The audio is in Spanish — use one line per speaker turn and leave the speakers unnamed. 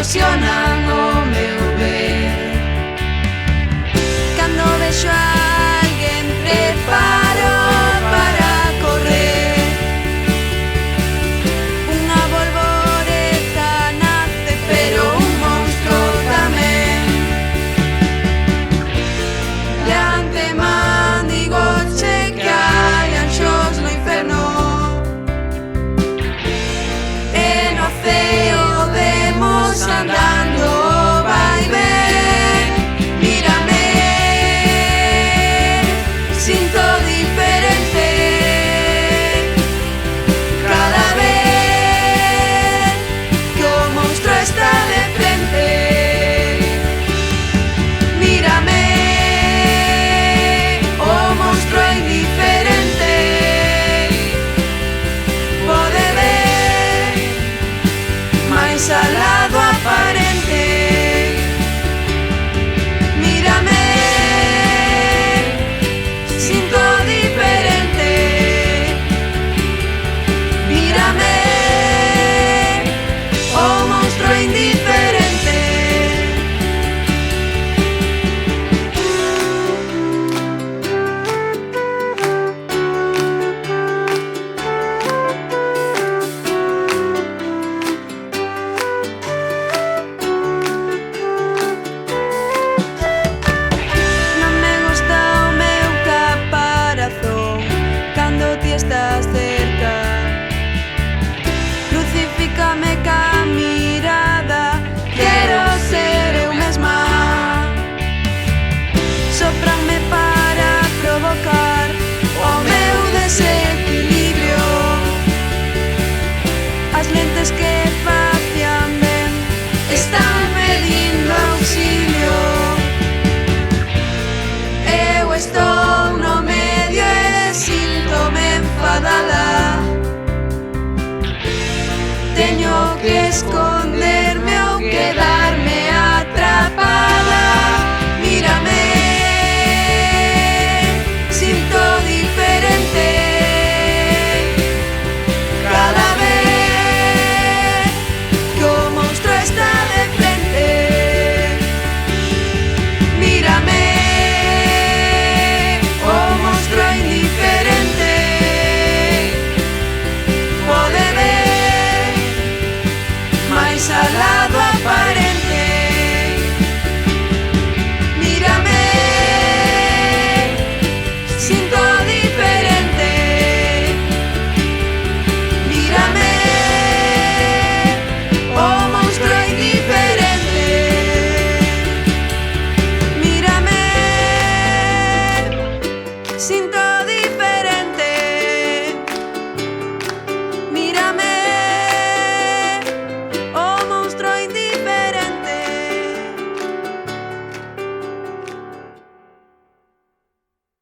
erosionan o meu ver. Cando vexo a alguén preparo para correr. Unha bolboreta nace, pero un monstro tamén. De antemán digoche que hai anxos no inferno, e no ceo vemos andando vai ben. Mírame, sinto diferente cada vez que o monstro está de frente. Mírame, o monstro é indiferente, pode ver máis al lado aparente. Mírame, sinto diferente. Mírame, o monstro é indiferente. Non me gusta o meu caparazón cando ti estás cerca. Crucifícame ca mirada, quero ser eu mesma. Sópranme para provocar o meu desequilibrio. As lentes que facían ben están pedindo auxilio. Eu estou no medio e síntome enfadada. Teño que esconderme ou quedarme atrapada. Mírame, sinto diferente cada vez que o monstro está de frente. Mírame, o monstro é indiferente, pode ver máis al lado aparente. Mírame, sinto diferente. Mírame, o monstro é indiferente. Mírame, sinto